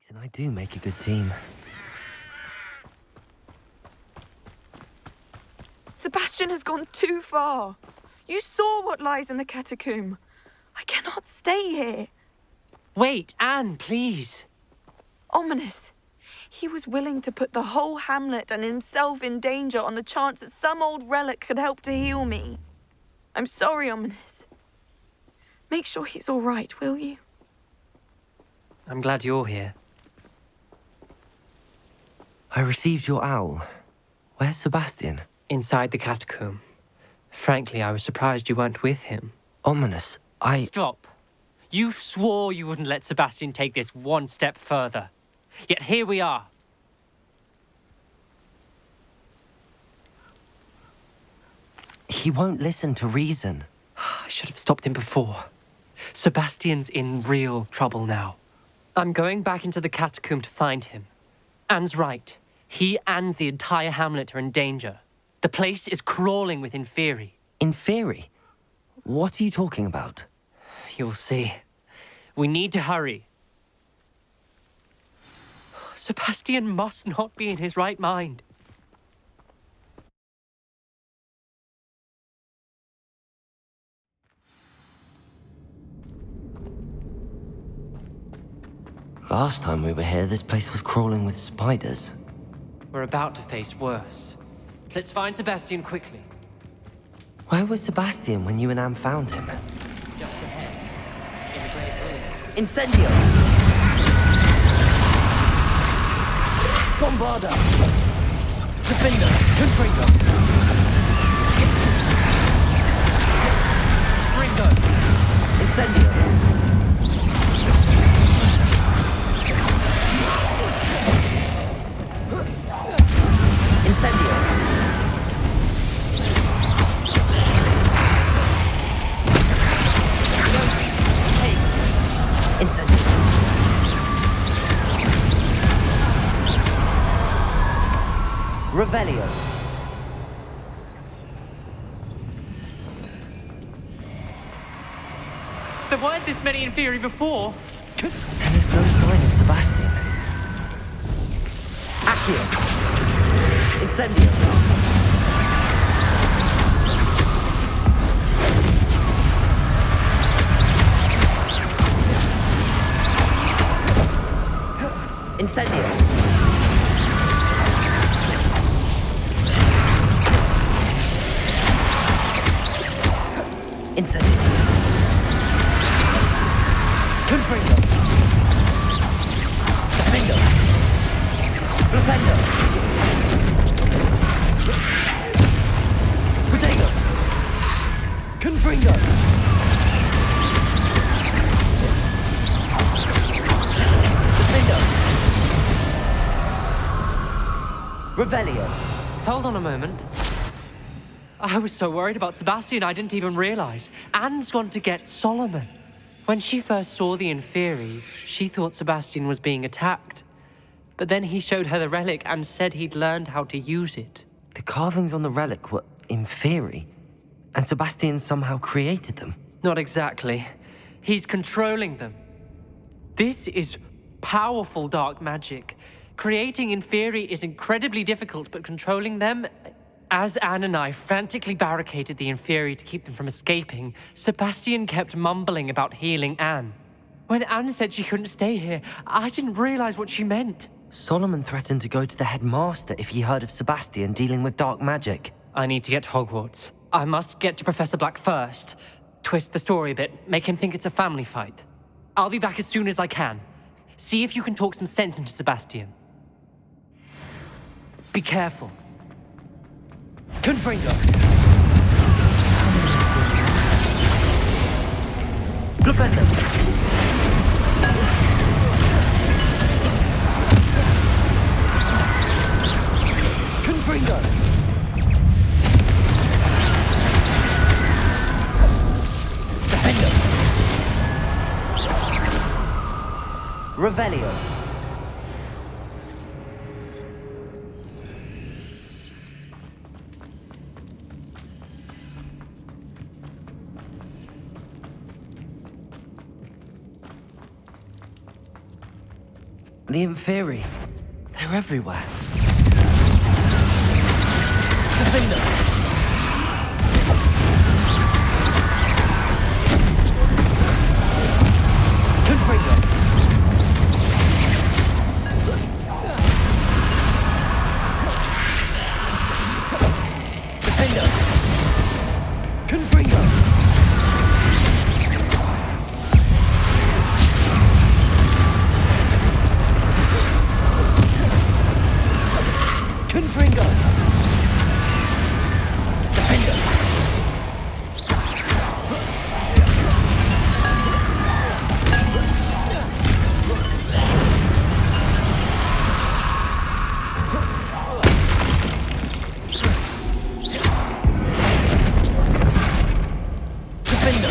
And I do make a good team. Sebastian has gone too far. You saw what lies in the catacomb. I cannot stay here. Wait, Anne, please. Ominous. He was willing to put the whole hamlet and himself in danger on the chance that some old relic could help to heal me. I'm sorry, Ominous. Make sure he's all right, will you? I'm glad you're here. I received your owl. Where's Sebastian? Inside the catacomb. Frankly, I was surprised you weren't with him. Ominous, Stop. You swore you wouldn't let Sebastian take this one step further. Yet here we are. He won't listen to reason. I should have stopped him before. Sebastian's in real trouble now. I'm going back into the catacomb to find him. Anne's right. He and the entire hamlet are in danger. The place is crawling with Inferi. Inferi? What are you talking about? You'll see. We need to hurry. Sebastian must not be in his right mind. Last time we were here, this place was crawling with spiders. We're about to face worse. Let's find Sebastian quickly. Where was Sebastian when you and Anne found him? Just ahead. In the great room. Incendio! Bombarda! Defender! Confringo! Ringo! Incendio! Incendio! Incendio! Revelio! There weren't this many Inferi before. And there's no sign of Sebastian. Accio! Incendio! Incendio! Incendio! Confringo! Defendo! Flipendo! Protego! Confringo! Defendo! Revelio! Hold on a moment. I was so worried about Sebastian I didn't even realize. Anne's gone to get Solomon. When she first saw the Inferi, she thought Sebastian was being attacked. But then he showed her the relic and said he'd learned how to use it. The carvings on the relic were Inferi, and Sebastian somehow created them. Not exactly. He's controlling them. This is powerful dark magic. Creating Inferi is incredibly difficult, but controlling them... As Anne and I frantically barricaded the Inferi to keep them from escaping, Sebastian kept mumbling about healing Anne. When Anne said she couldn't stay here, I didn't realize what she meant. Solomon threatened to go to the headmaster if he heard of Sebastian dealing with dark magic. I need to get to Hogwarts. I must get to Professor Black first. Twist the story a bit, make him think it's a family fight. I'll be back as soon as I can. See if you can talk some sense into Sebastian. Be careful. Confringo! Flipendo! Confringo! Defendo! Revelio! The Inferi. They're everywhere. Defender! Confringo! Defender! Confringo! Confringo! Defender!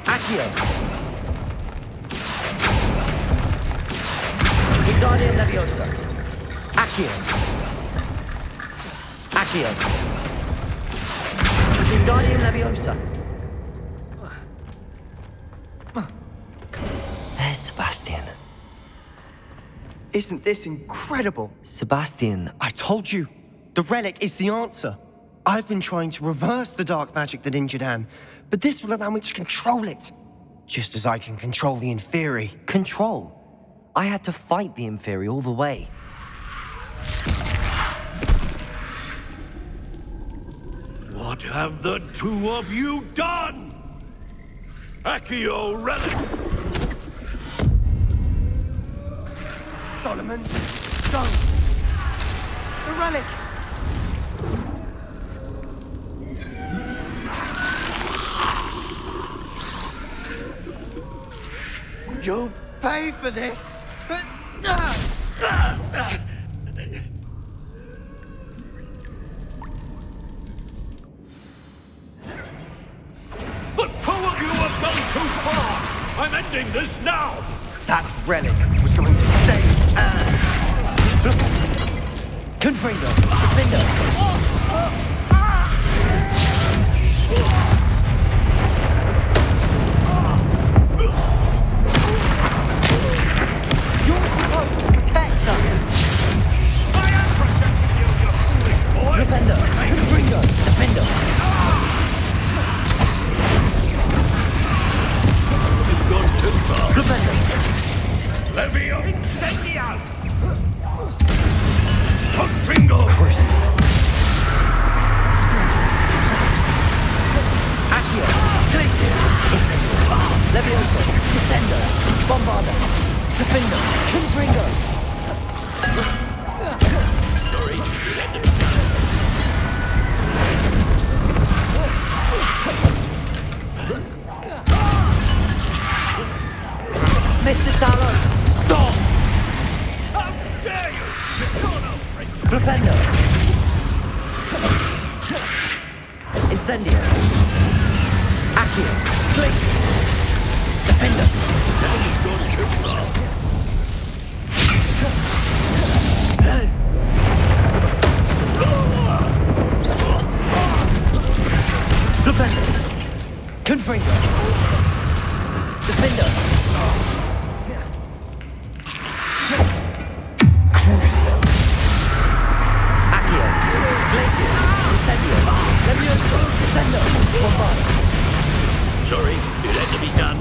Accio! Wingardium Leviosa! Accio! Accio! Wingardium Leviosa! There's Sebastian. Isn't this incredible? Sebastian, I told you, the relic is the answer. I've been trying to reverse the dark magic that injured Anne, but this will allow me to control it. Just as I can control the Inferi. control. I had to fight the Inferi all the way. What have the two of you done? Accio relic! Solomon, don't! The relic! You'll pay for this! The two of you have gone too far! I'm ending this now! That relic was going to save Anne! Confringo! Defender! You're supposed to protect us! I am protecting you, you foolish boy! Defender! Confringo! Defender! You've gone too far! Defender! Levio! Incendio! Confringo! Crucible! Accio! Glacius! Incendio! Levioso! Descendo! Bombarda! Defender! Confringo! Sorry, Mr. Talon! Stop! how dare you! You're no friend! Flipendo! Incendio! Accio! Glacius! Defender! Now you've gone too far! Flipendo! Confringo! Defender! Crucio! Accio! Glacius! Incendio! Levioso! Descendo! Bombarda! Sorry, it had to be done.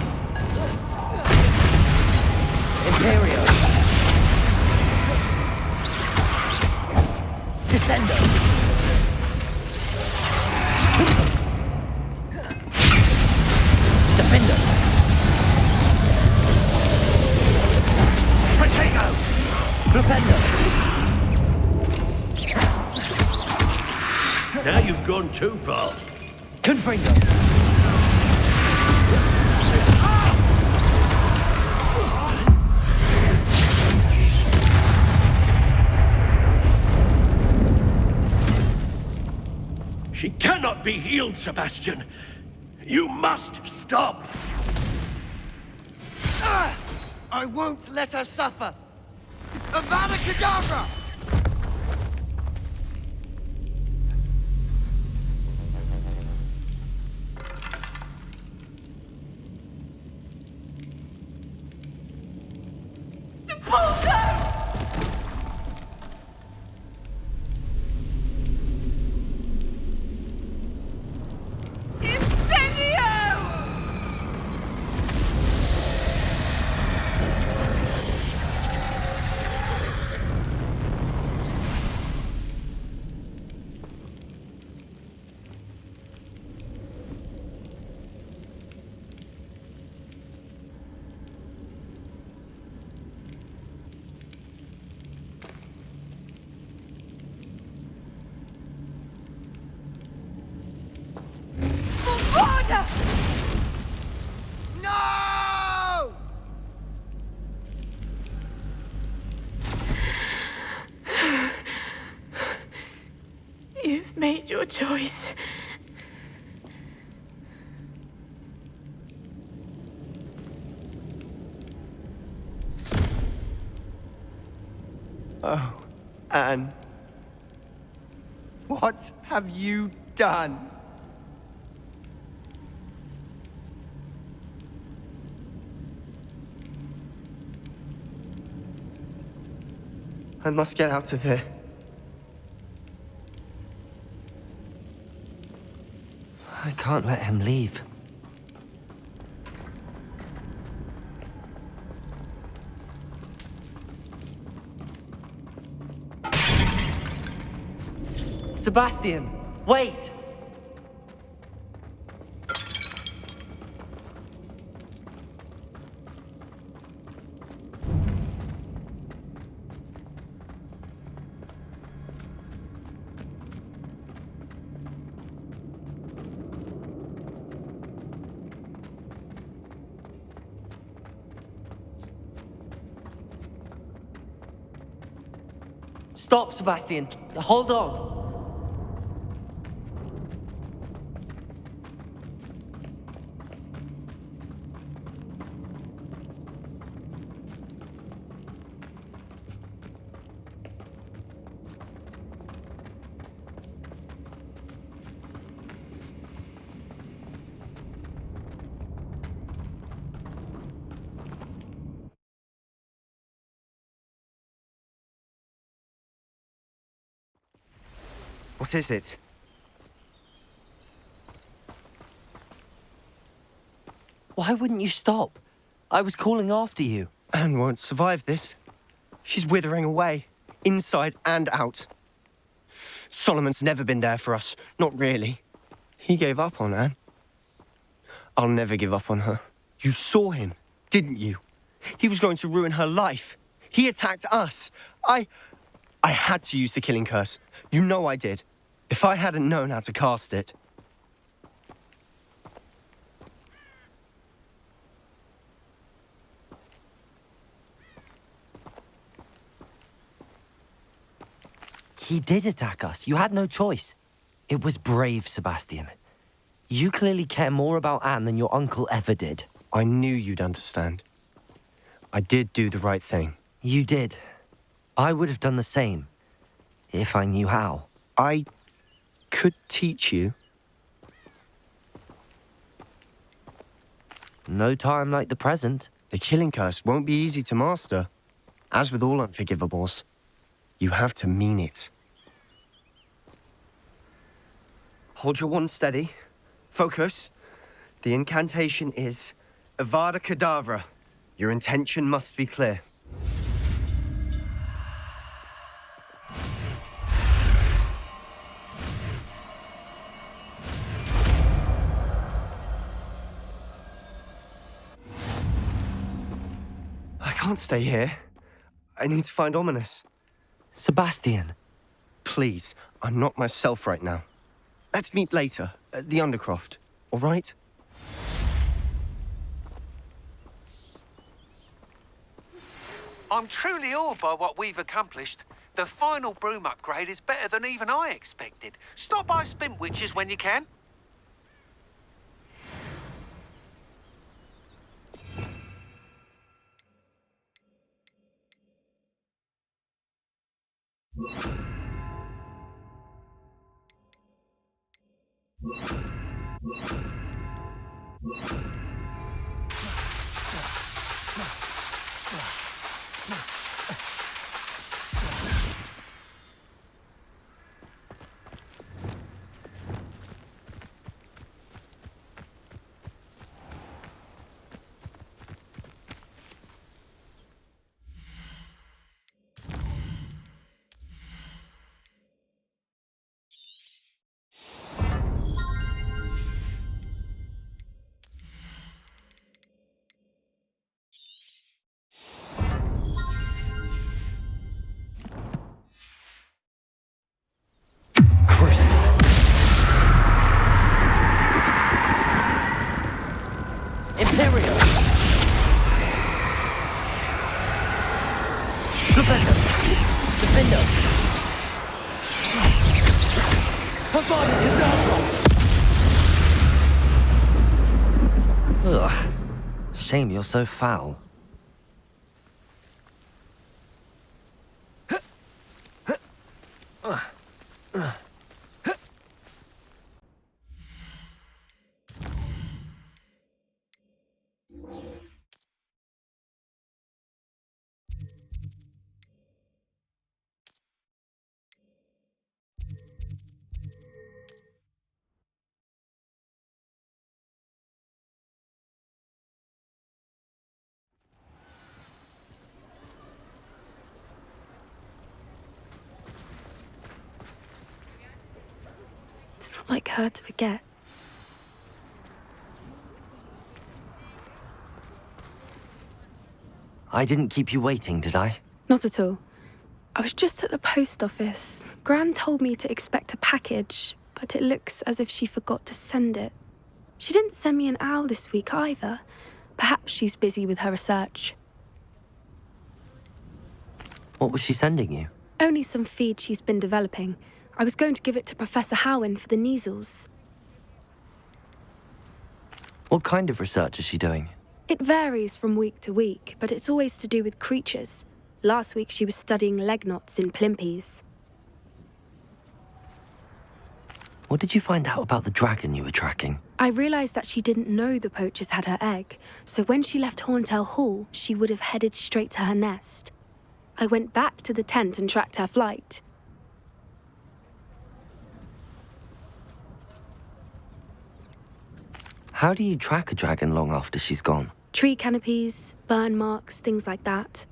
Imperio! Descendo! Defender! Potato! Flipendo! Now you've gone too far. Confringo! She cannot be healed, Sebastian. You must stop. I won't let her suffer! Avada Kedavra! No! You've made your choice. Oh, Anne. What have you done? I must get out of here. I can't let him leave. Sebastian, wait! Stop, Sebastian. Hold on. What is it? Why wouldn't you stop? I was calling after you. Anne won't survive this. She's withering away, inside and out. Solomon's never been there for us, not really. He gave up on Anne. I'll never give up on her. You saw him, didn't you? He was going to ruin her life. He attacked us. I had to use the killing curse. You know I did. If I hadn't known how to cast it... He did attack us. You had no choice. It was brave, Sebastian. You clearly care more about Anne than your uncle ever did. I knew you'd understand. I did do the right thing. You did. I would have done the same, if I knew how. I could teach you. No time like the present. The killing curse won't be easy to master. As with all unforgivables, you have to mean it. Hold your wand steady. Focus. The incantation is Avada Kedavra. Your intention must be clear. I can't stay here. I need to find Ominous. Sebastian. Please, I'm not myself right now. Let's meet later at the Undercroft, all right? I'm truly awed by what we've accomplished. The final broom upgrade is better than even I expected. Stop by Spintwitches when you can. Cruising. Imperial. Defender. Defender. Her body is down. Ugh. Shame you're so foul. It's not like her to forget. I didn't keep you waiting, did I? Not at all. I was just at the post office. Gran told me to expect a package, but it looks as if she forgot to send it. She didn't send me an owl this week either. Perhaps she's busy with her research. What was she sending you? Only some feed she's been developing. I was going to give it to Professor Howen for the measles. What kind of research is she doing? It varies from week to week, but it's always to do with creatures. Last week she was studying leg knots in plimpies. What did you find out about the dragon you were tracking? I realised that she didn't know the poachers had her egg, so when she left Horntail Hall, she would have headed straight to her nest. I went back to the tent and tracked her flight. How do you track a dragon long after she's gone? Tree canopies, burn marks, things like that.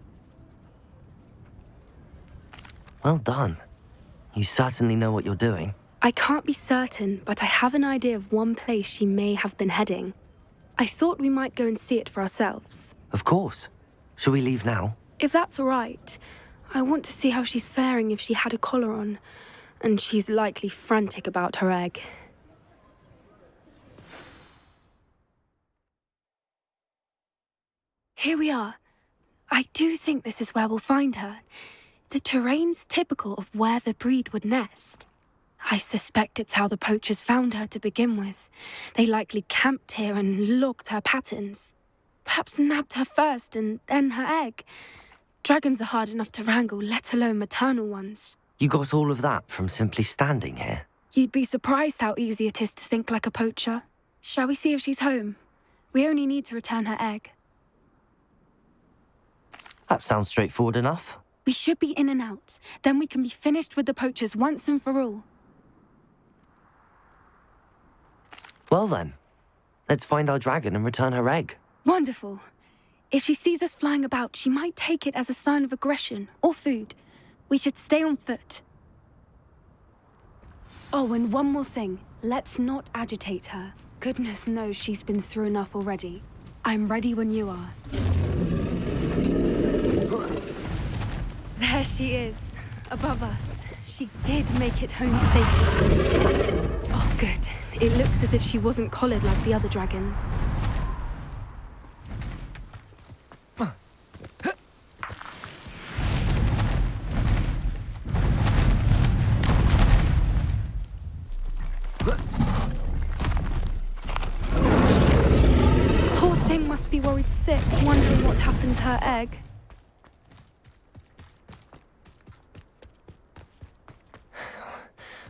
Well done. You certainly know what you're doing. I can't be certain, but I have an idea of one place she may have been heading. I thought we might go and see it for ourselves. Of course. Shall we leave now? If that's all right, I want to see how she's faring if she had a collar on. And she's likely frantic about her egg. Here we are. I do think this is where we'll find her. The terrain's typical of where the breed would nest. I suspect it's how the poachers found her to begin with. They likely camped here and logged her patterns. Perhaps nabbed her first and then her egg. Dragons are hard enough to wrangle, let alone maternal ones. You got all of that from simply standing here? You'd be surprised how easy it is to think like a poacher. Shall we see if she's home? We only need to return her egg. That sounds straightforward enough. We should be in and out. Then we can be finished with the poachers once and for all. Well then, let's find our dragon and return her egg. Wonderful. If she sees us flying about, she might take it as a sign of aggression or food. We should stay on foot. Oh, and one more thing. Let's not agitate her. Goodness knows she's been through enough already. I'm ready when you are. There she is, above us. She did make it home safely. Oh, good. It looks as if she wasn't collared like the other dragons. Poor thing must be worried sick, wondering what happened to her egg.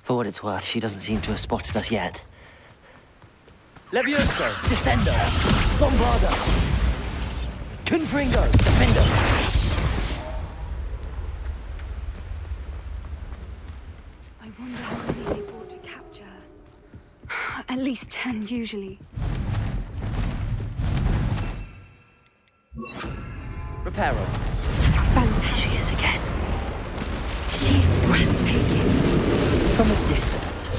For what it's worth, she doesn't seem to have spotted us yet. Levioso, Descendo, Bombardo, Confringo, Defendo. I wonder how many they brought to capture her. At least 10 usually. Reparo. Fantastic. She is again. She's breathtaking. From a distance.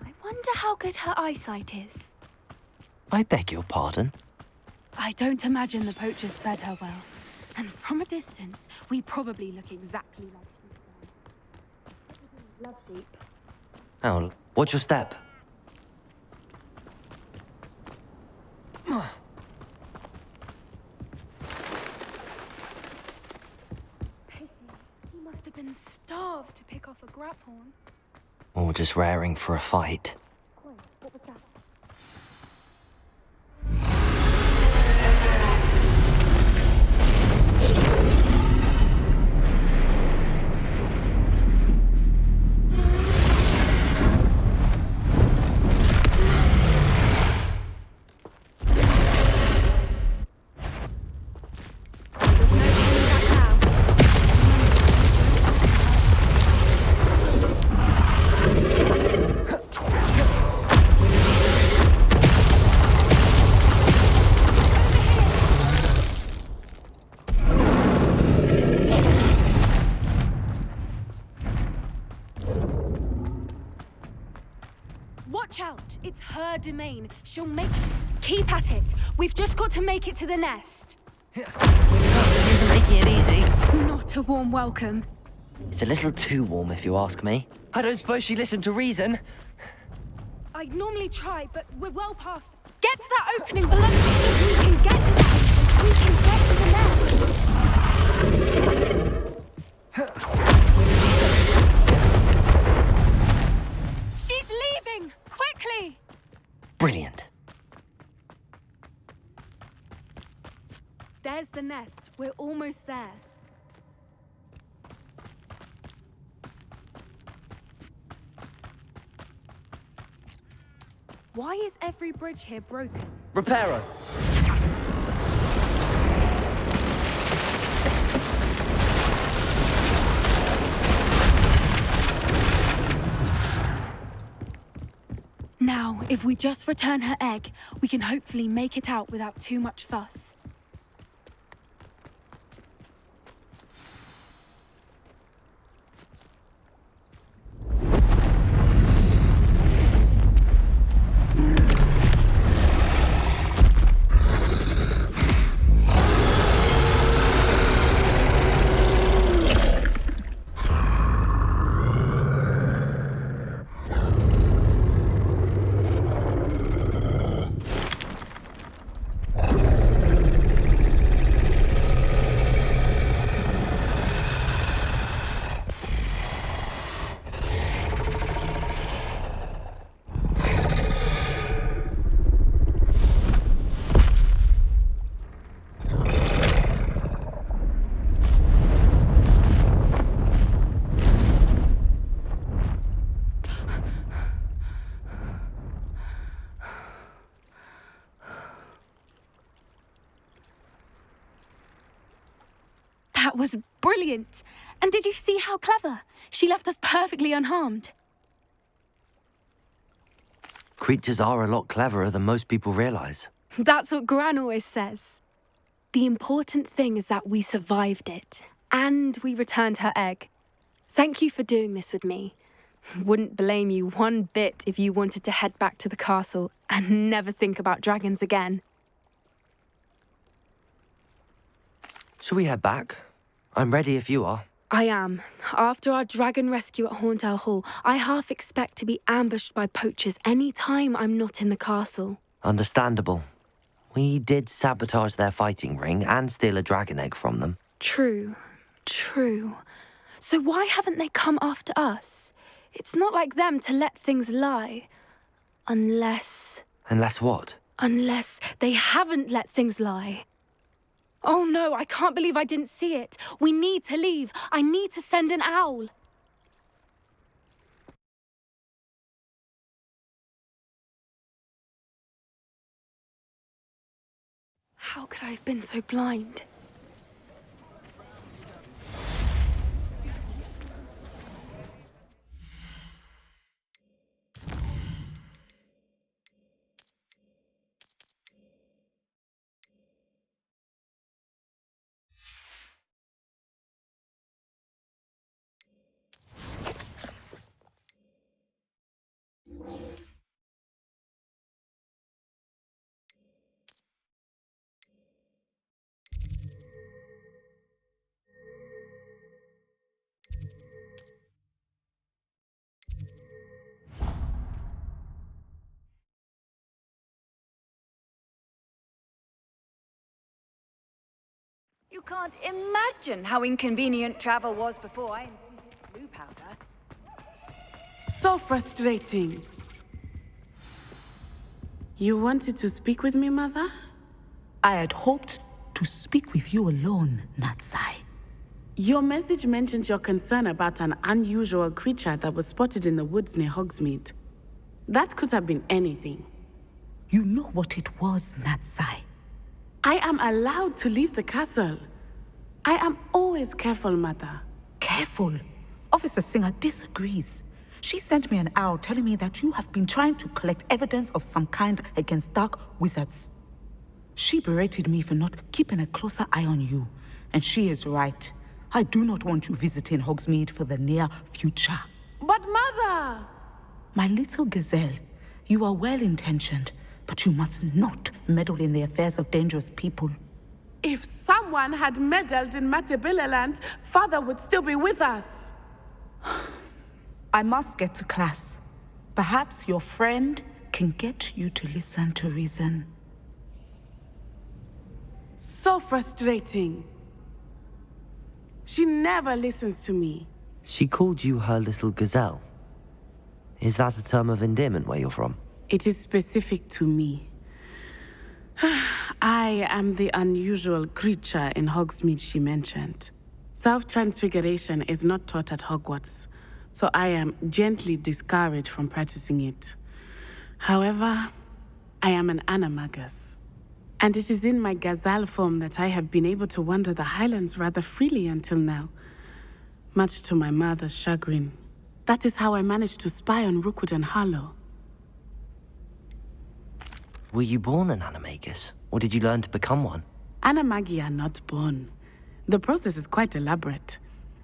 I wonder how good her eyesight is. I beg your pardon? I don't imagine the poachers fed her well. And from a distance, we probably look exactly like sheep. Love sheep. Oh, watch your step. He must have been starved to pick off a graphorn. Or just raring for a fight. What was that? There's no turning back now. Watch out! It's her domain. She'll make... Keep at it. We've just got to make it to the nest. She isn't making it easy. Not a warm welcome. It's a little too warm, if you ask me. I don't suppose she listened to reason. I'd normally try, but we're well past... Get to that opening below! If we can get to that, we can get to the nest! She's leaving! Quickly! Brilliant. There's the nest. We're almost there. Why is every bridge here broken? Reparo. Now, if we just return her egg, we can hopefully make it out without too much fuss. That was brilliant! And did you see how clever? She left us perfectly unharmed. Creatures are a lot cleverer than most people realize. That's what Gran always says. The important thing is that we survived it, and we returned her egg. Thank you for doing this with me. Wouldn't blame you one bit if you wanted to head back to the castle and never think about dragons again. Shall we head back? I'm ready if you are. I am. After our dragon rescue at Hauntow Hall, I half expect to be ambushed by poachers any time I'm not in the castle. Understandable. We did sabotage their fighting ring and steal a dragon egg from them. True. So why haven't they come after us? It's not like them to let things lie. Unless What? Unless they haven't let things lie. Oh no, I can't believe I didn't see it. We need to leave. I need to send an owl. How could I have been so blind? You can't imagine how inconvenient travel was before I invented blue powder. So frustrating. You wanted to speak with me, Mother? I had hoped to speak with you alone, Natsai. Your message mentioned your concern about an unusual creature that was spotted in the woods near Hogsmeade. That could have been anything. You know what it was, Natsai. I am allowed to leave the castle. I am always careful, Mother. Careful. Officer Singer disagrees. She sent me an owl telling me that you have been trying to collect evidence of some kind against dark wizards. She berated me for not keeping a closer eye on you, and she is right. I do not want you visiting Hogsmeade for the near future. But Mother! My little gazelle, you are well-intentioned, but you must not meddle in the affairs of dangerous people. If someone had meddled in Matabeleland, Father would still be with us. I must get to class. Perhaps your friend can get you to listen to reason. So frustrating. She never listens to me. She called you her little gazelle. Is that a term of endearment where you're from? It is specific to me. I am the unusual creature in Hogsmeade she mentioned. Self-transfiguration is not taught at Hogwarts, so I am gently discouraged from practicing it. However, I am an animagus, and it is in my gazelle form that I have been able to wander the Highlands rather freely until now, much to my mother's chagrin. That is how I managed to spy on Rookwood and Harlow. Were you born an animagus, or did you learn to become one? Animagi are not born. The process is quite elaborate.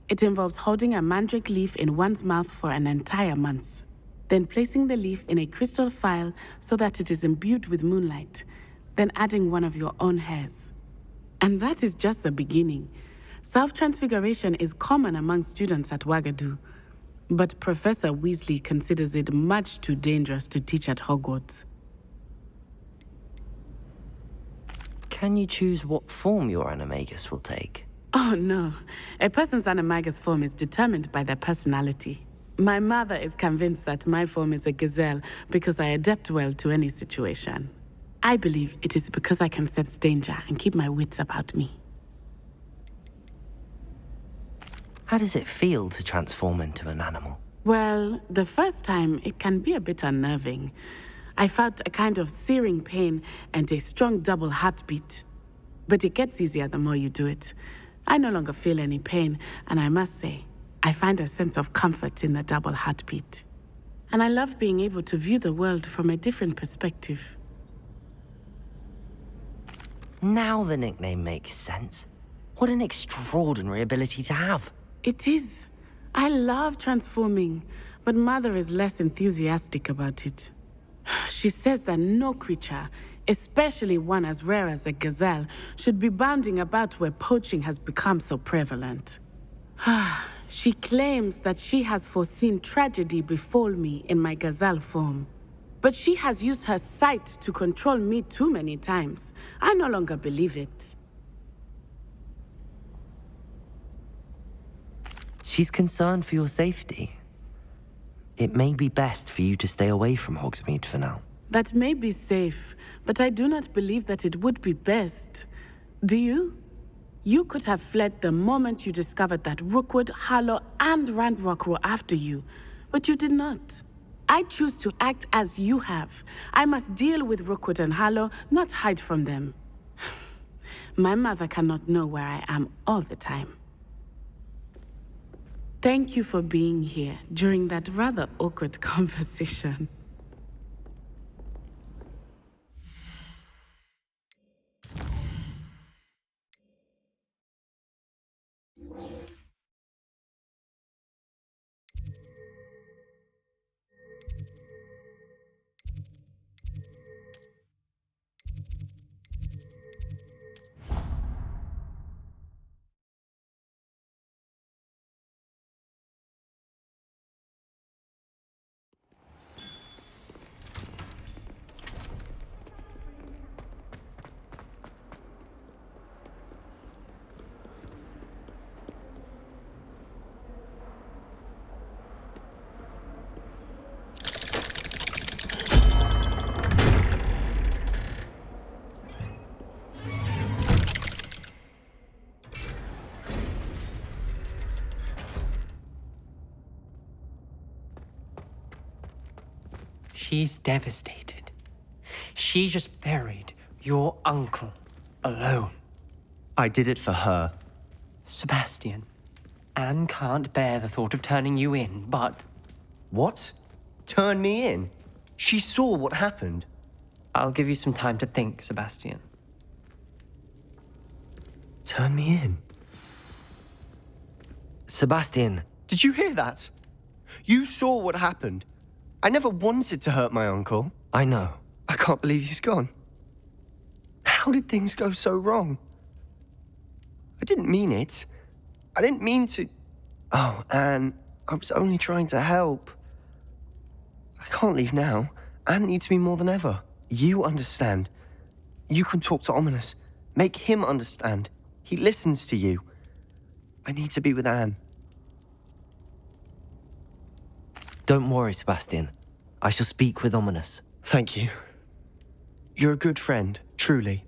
It involves holding a mandrake leaf in one's mouth for an entire month, then placing the leaf in a crystal phial so that it is imbued with moonlight, then adding one of your own hairs. And that is just the beginning. Self-transfiguration is common among students at Wagadu, but Professor Weasley considers it much too dangerous to teach at Hogwarts. Can you choose what form your animagus will take? Oh no, a person's animagus form is determined by their personality. My mother is convinced that my form is a gazelle because I adapt well to any situation. I believe it is because I can sense danger and keep my wits about me. How does it feel to transform into an animal? Well, the first time it can be a bit unnerving. I felt a kind of searing pain and a strong double heartbeat. But it gets easier the more you do it. I no longer feel any pain, and I must say, I find a sense of comfort in the double heartbeat. And I love being able to view the world from a different perspective. Now the nickname makes sense. What an extraordinary ability to have. It is. I love transforming. but Mother is less enthusiastic about it. She says that no creature, especially one as rare as a gazelle, should be bounding about where poaching has become so prevalent. She claims that she has foreseen tragedy befall me in my gazelle form. But she has used her sight to control me too many times. I no longer believe it. She's concerned for your safety. It may be best for you to stay away from Hogsmeade for now. That may be safe, but I do not believe that it would be best. Do you? You could have fled the moment you discovered that Rookwood, Harlow, and Randrock were after you, but you did not. I choose to act as you have. I must deal with Rookwood and Harlow, not hide from them. My mother cannot know where I am all the time. Thank you for being here during that rather awkward conversation. She's devastated. She just buried your uncle alone. I did it for her. Sebastian, Anne can't bear the thought of turning you in, but... What? Turn me in? She saw what happened. I'll give you some time to think, Sebastian. Turn me in? Sebastian. Did you hear that? You saw what happened. I never wanted to hurt my uncle. I know. I can't believe he's gone. How did things go so wrong? I didn't mean it. I didn't mean to... Oh, Anne, I was only trying to help. I can't leave now. Anne needs me more than ever. You understand. You can talk to Ominous. Make him understand. He listens to you. I need to be with Anne. Don't worry, Sebastian. I shall speak with Ominous. Thank you. You're a good friend, truly.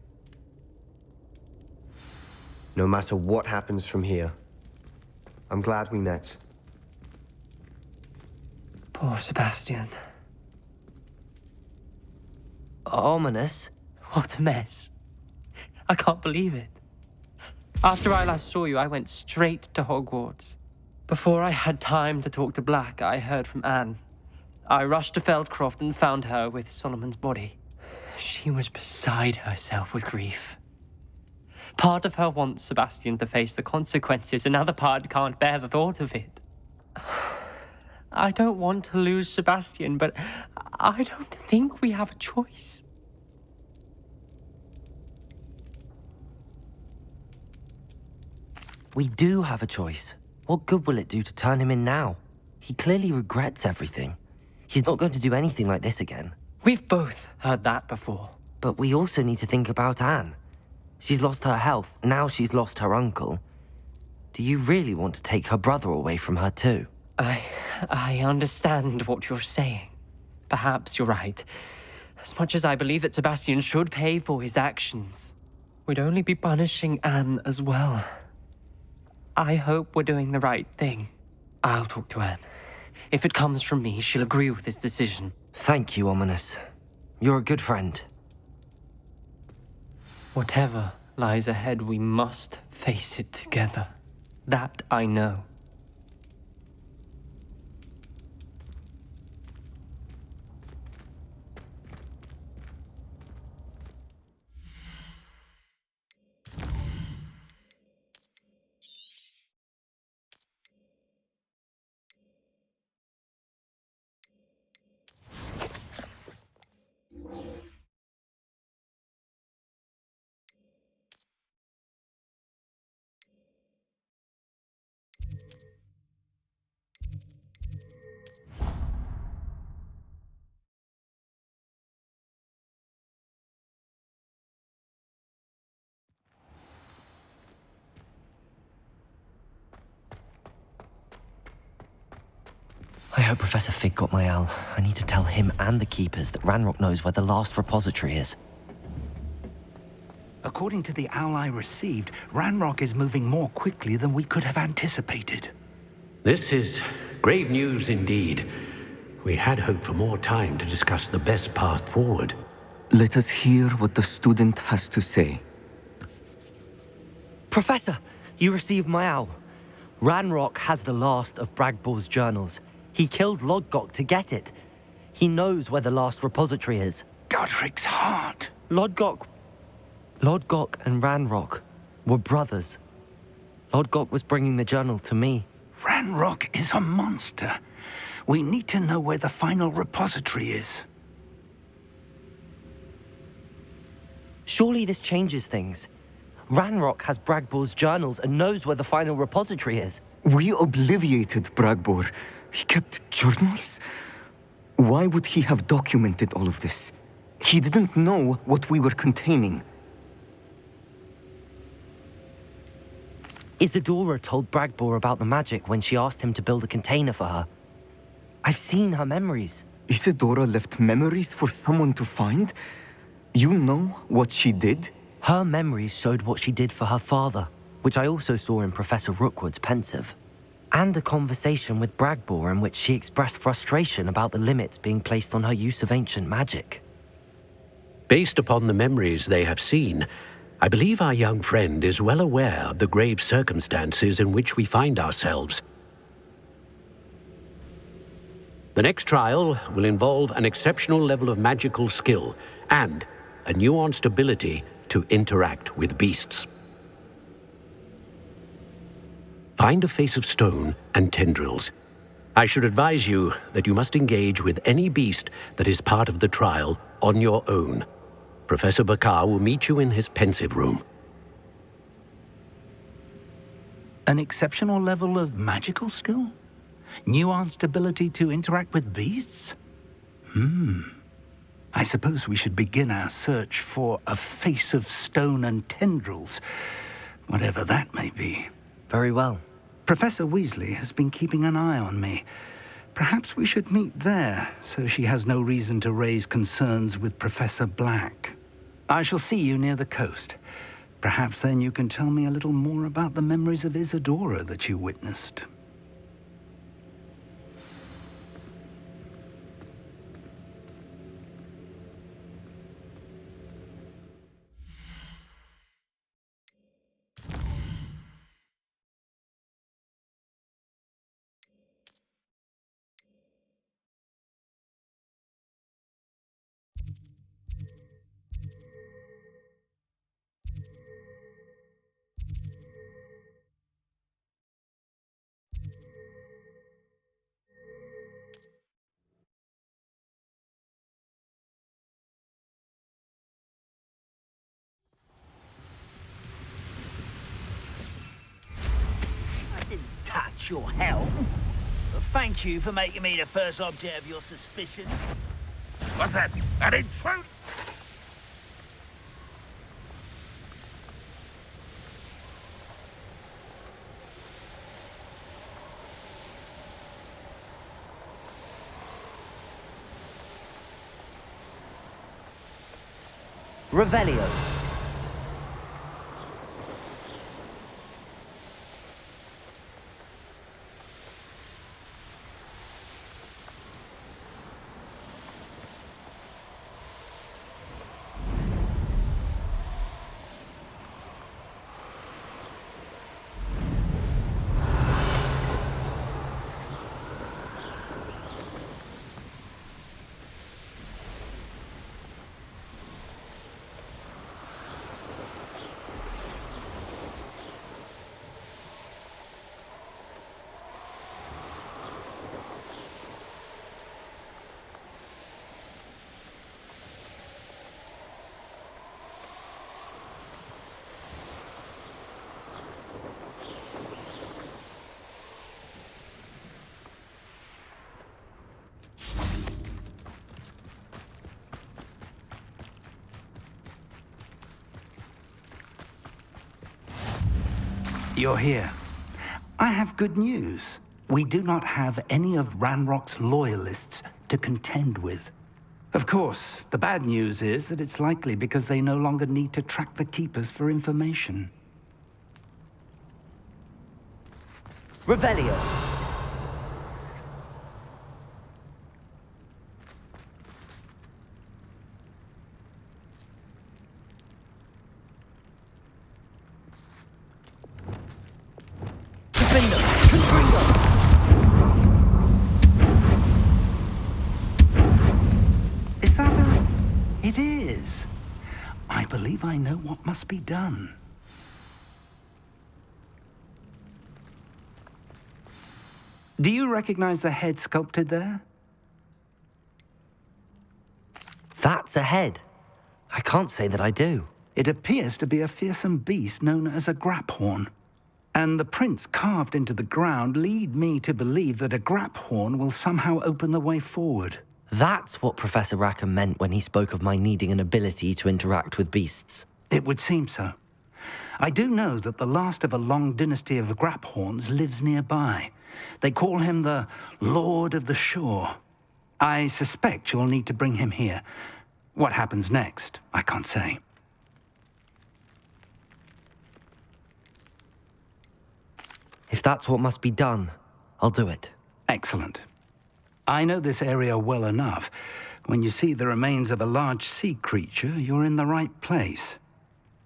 No matter what happens from here, I'm glad we met. Poor Sebastian. Ominous? What a mess. I can't believe it. After I last saw you, I went straight to Hogwarts. Before I had time to talk to Black, I heard from Anne. I rushed to Feldcroft and found her with Solomon's body. She was beside herself with grief. Part of her wants Sebastian to face the consequences, another part can't bear the thought of it. I don't want to lose Sebastian, but I don't think we have a choice. We do have a choice. What good will it do to turn him in now? He clearly regrets everything. He's not going to do anything like this again. We've both heard that before. But we also need to think about Anne. She's lost her health, now she's lost her uncle. Do you really want to take her brother away from her too? I understand what you're saying. Perhaps you're right. As much as I believe that Sebastian should pay for his actions, we'd only be punishing Anne as well. I hope we're doing the right thing. I'll talk to Anne. If it comes from me, she'll agree with this decision. Thank you, Ominous. You're a good friend. Whatever lies ahead, we must face it together. That I know. hope Professor Fig got my owl. I need to tell him and the keepers that Ranrock knows where the last repository is. According to the owl I received, Ranrock is moving more quickly than we could have anticipated. This is grave news indeed. We had hoped for more time to discuss the best path forward. Let us hear what the student has to say. Professor, you received my owl. Ranrock has the last of Bragbor's journals. He killed Lodgok to get it. He knows where the last repository is. Godric's heart. Lodgok and Ranrock were brothers. Lodgok was bringing the journal to me. Ranrock is a monster. We need to know where the final repository is. Surely this changes things. Ranrock has Bragbor's journals and knows where the final repository is. We obliviated Bragbor. He kept journals? Why would he have documented all of this? He didn't know what we were containing. Isadora told Bragbor about the magic when she asked him to build a container for her. I've seen her memories. Isadora left memories for someone to find? You know what she did? Her memories showed what she did for her father, which I also saw in Professor Rookwood's pensive. And a conversation with Bragbor in which she expressed frustration about the limits being placed on her use of ancient magic. Based upon the memories they have seen, I believe our young friend is well aware of the grave circumstances in which we find ourselves. The next trial will involve an exceptional level of magical skill and a nuanced ability to interact with beasts. Find a face of stone and tendrils. I should advise you that you must engage with any beast that is part of the trial on your own. Professor Bakar will meet you in his pensive room. An exceptional level of magical skill? Nuanced ability to interact with beasts? I suppose we should begin our search for a face of stone and tendrils, whatever that may be. Very well. Professor Weasley has been keeping an eye on me. Perhaps we should meet there, so she has no reason to raise concerns with Professor Black. I shall see you near the coast. Perhaps then you can tell me a little more about the memories of Isadora that you witnessed. Touch your health. Thank you for making me the first object of your suspicion. What's that? An intruder? Revelio. You're here. I have good news. We do not have any of Ranrock's loyalists to contend with. Of course, the bad news is that it's likely because they no longer need to track the Keepers for information. Revelio. Defender. Confringo. Is that a... It is. I believe I know what must be done. Do you recognize the head sculpted there? That's a head. I can't say that I do. It appears to be a fearsome beast known as a graphorn. And the prints carved into the ground lead me to believe that a graphorn will somehow open the way forward. That's what Professor Rackham meant when he spoke of my needing an ability to interact with beasts. It would seem so. I do know that the last of a long dynasty of graphorns lives nearby. They call him the Lord of the Shore. I suspect you'll need to bring him here. What happens next, I can't say. If that's what must be done, I'll do it. Excellent. I know this area well enough. When you see the remains of a large sea creature, you're in the right place.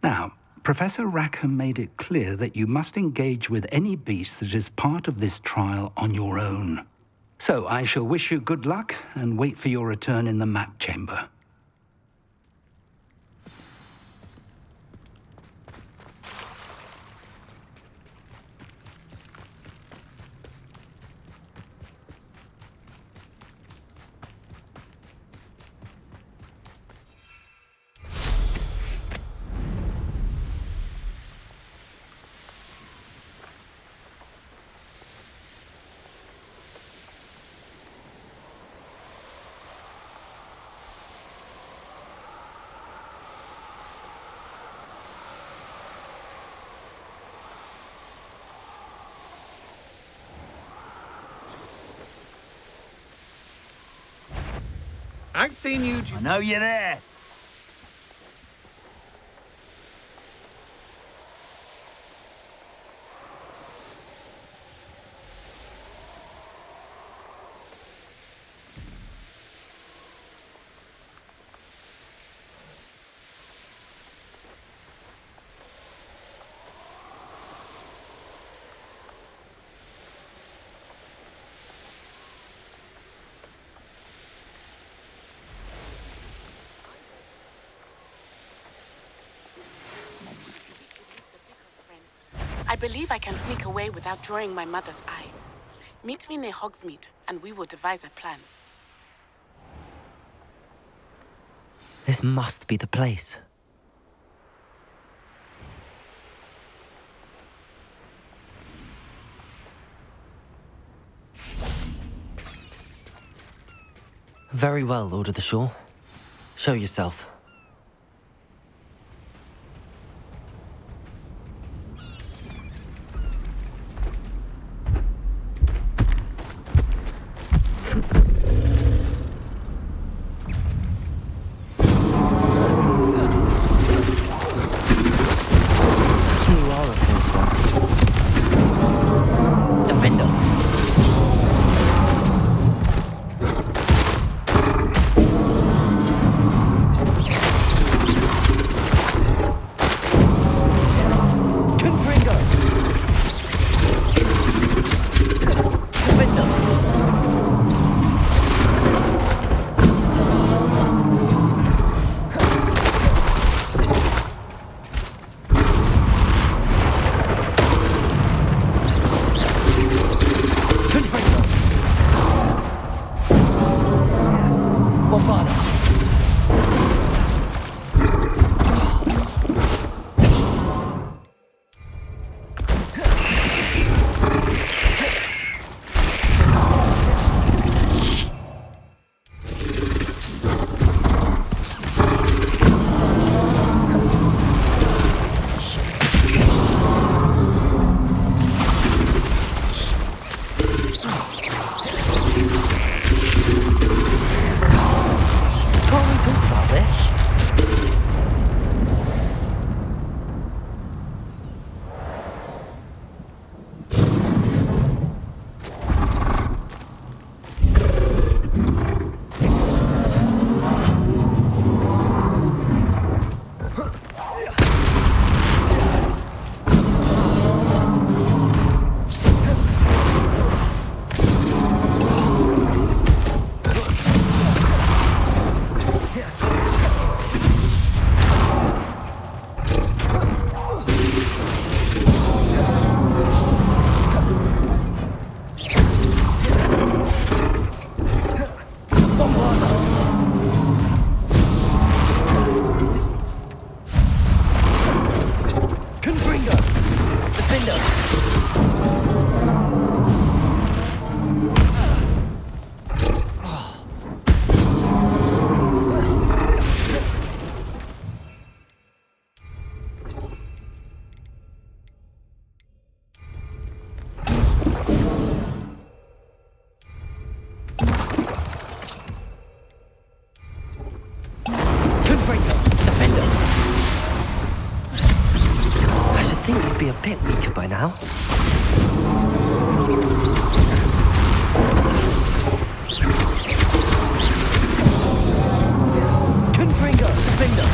Now, Professor Rackham made it clear that you must engage with any beast that is part of this trial on your own. So I shall wish you good luck and wait for your return in the map chamber. I've seen you... I know you're there. I believe I can sneak away without drawing my mother's eye. Meet me near Hogsmeade, and we will devise a plan. This must be the place. Very well, Lord of the Shore. Show yourself. bit weaker by now. Confringo, defender.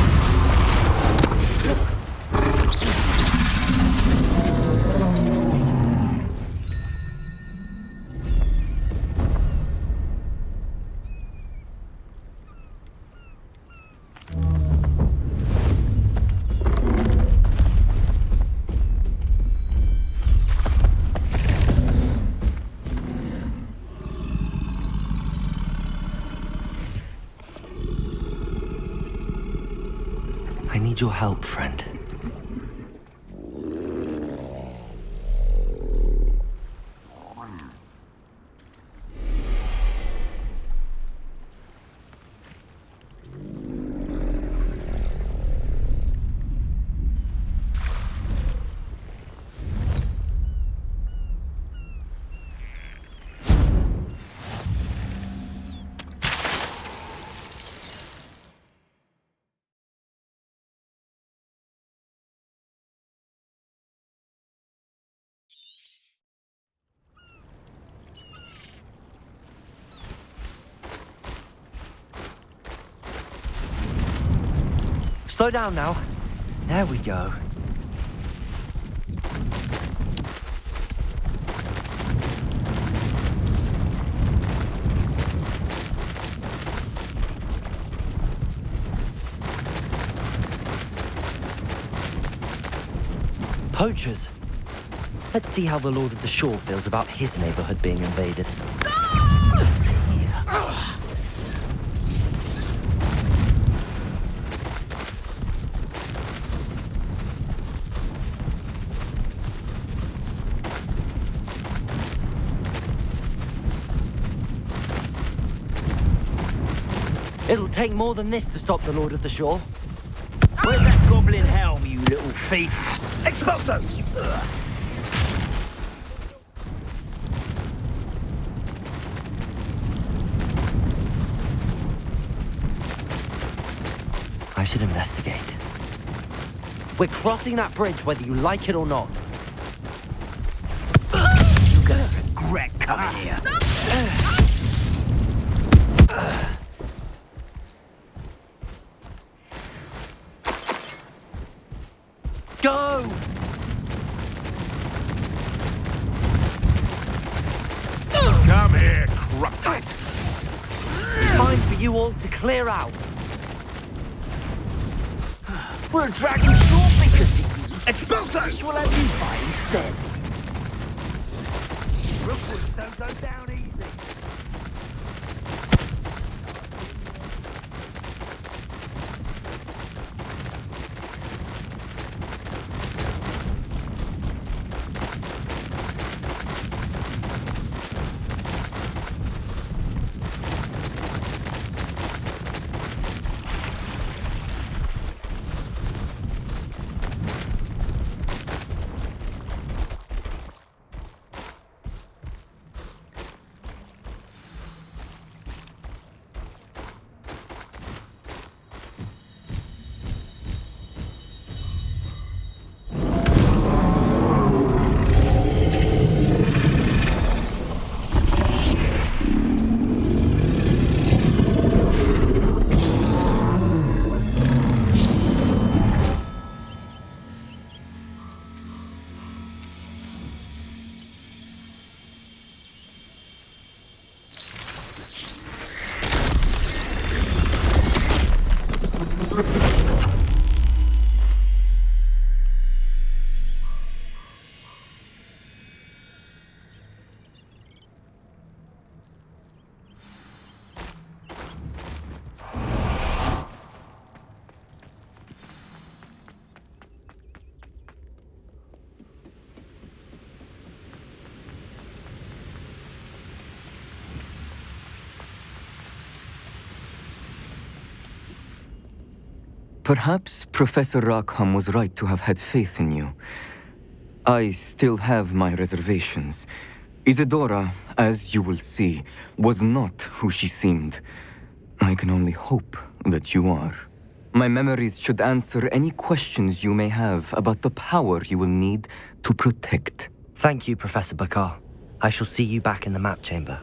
I need your help, friend. Slow down now. There we go. Poachers. Let's see how the Lord of the Shore feels about his neighborhood being invaded. It'll take more than this to stop the Lord of the Shore. Where's that goblin helm, you little thief? Expulso! I should investigate. We're crossing that bridge whether you like it or not. You're gonna regret coming here. Go! Come here, Crockett. Time for you all to clear out. We're a dragon short because Expulso! We'll have you fight instead. Rookwoods don't go down easy. Perhaps Professor Rackham was right to have had faith in you. I still have my reservations. Isadora, as you will see, was not who she seemed. I can only hope that you are. My memories should answer any questions you may have about the power you will need to protect. Thank you, Professor Bakar. I shall see you back in the map chamber.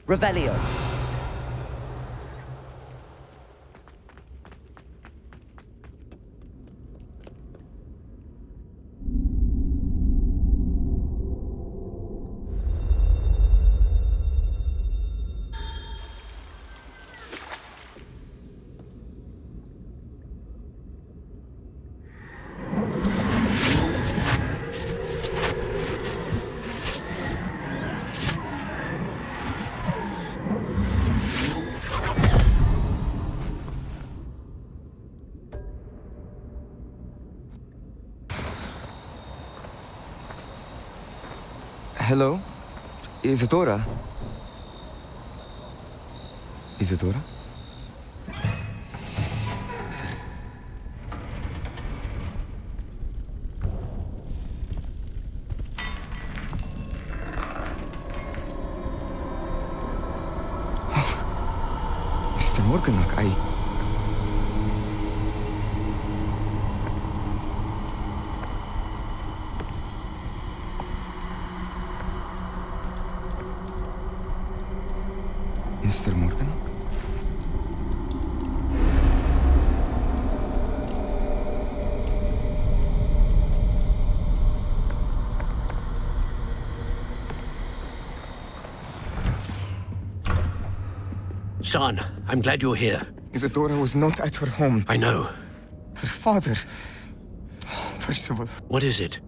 Revelio. Hello? Isadora? Isadora? Mr. Morganach, Mr. Morgan? Son, I'm glad you're here. Isadora was not at her home. I know. Her father... Percival. What is it?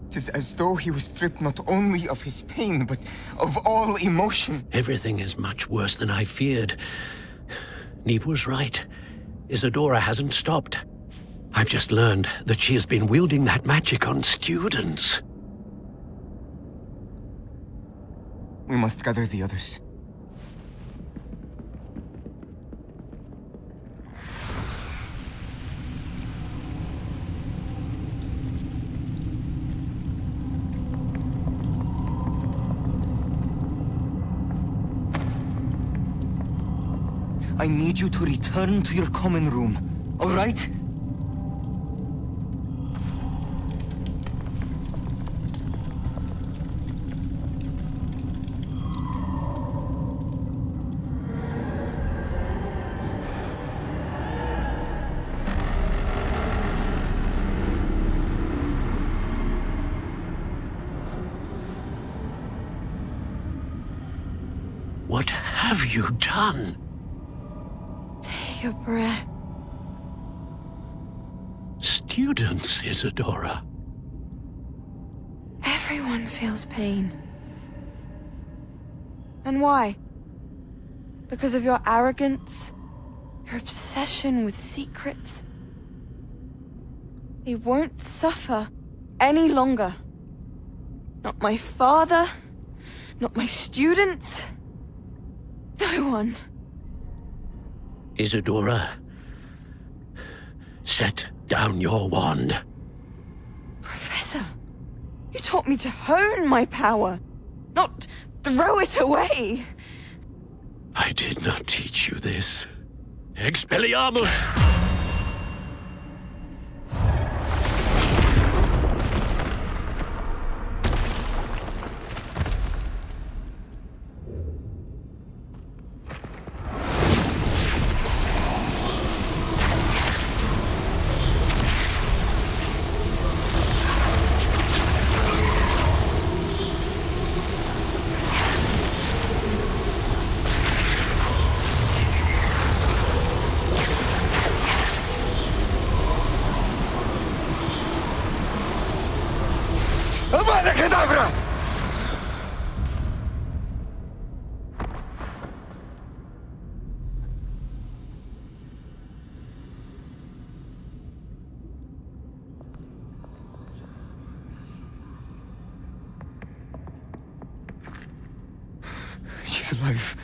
It is as though he was stripped not only of his pain, but of all emotion. Everything is much worse than I feared. Neve was right. Isadora hasn't stopped. I've just learned that she has been wielding that magic on students. We must gather the others. I need you to return to your common room, all right? What have you done? Take a breath. Students, Isadora. Everyone feels pain. And why? Because of your arrogance? Your obsession with secrets? They won't suffer any longer. Not my father, not my students, no one. Isadora, set down your wand. Professor, you taught me to hone my power, not throw it away. I did not teach you this. Expelliarmus! Avada Kedavra! She's alive.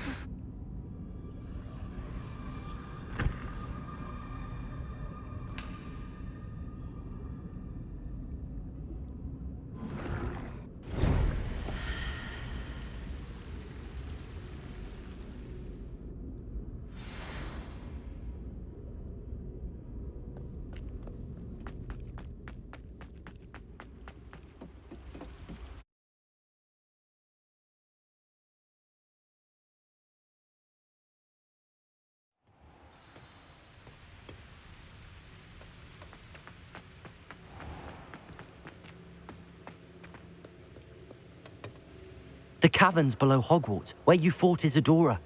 caverns below Hogwarts, where you fought Isadora.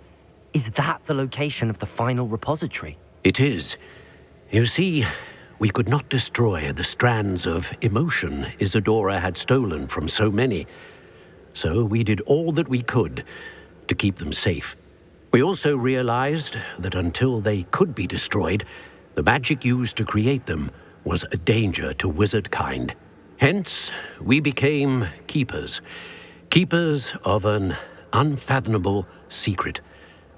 Is that the location of the final repository? It is. You see, we could not destroy the strands of emotion Isadora had stolen from so many. So we did all that we could to keep them safe. We also realized that until they could be destroyed, the magic used to create them was a danger to wizard kind. Hence, we became keepers. Keepers of an unfathomable secret.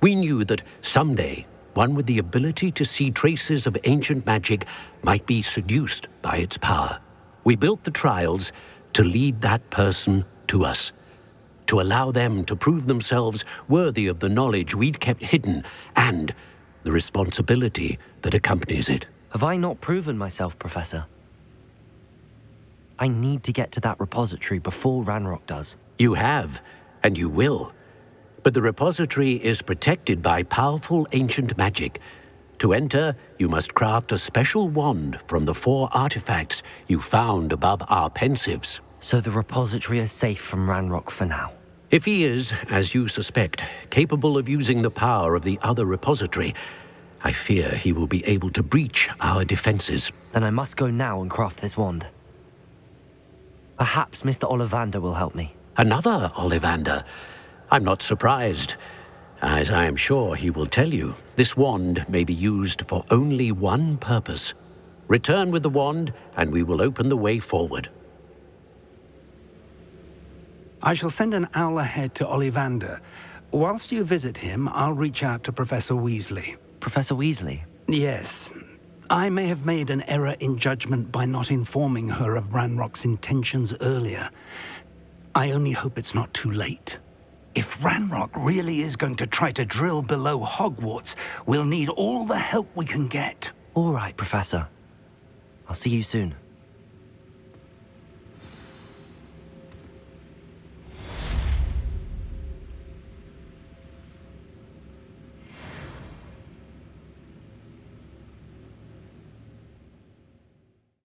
We knew that someday, one with the ability to see traces of ancient magic might be seduced by its power. We built the trials to lead that person to us, to allow them to prove themselves worthy of the knowledge we'd kept hidden and the responsibility that accompanies it. Have I not proven myself, Professor? I need to get to that repository before Ranrock does. You have, and you will. But the repository is protected by powerful ancient magic. To enter, you must craft a special wand from the 4 artifacts you found above our pensives. So the repository is safe from Ranrock for now. If he is, as you suspect, capable of using the power of the other repository, I fear he will be able to breach our defenses. Then I must go now and craft this wand. Perhaps Mr. Ollivander will help me. Another Ollivander? I'm not surprised. As I am sure he will tell you, this wand may be used for only one purpose. Return with the wand, and we will open the way forward. I shall send an owl ahead to Ollivander. Whilst you visit him, I'll reach out to Professor Weasley. Professor Weasley? Yes. I may have made an error in judgment by not informing her of Ranrock's intentions earlier. I only hope it's not too late. If Ranrock really is going to try to drill below Hogwarts, we'll need all the help we can get. All right, Professor. I'll see you soon.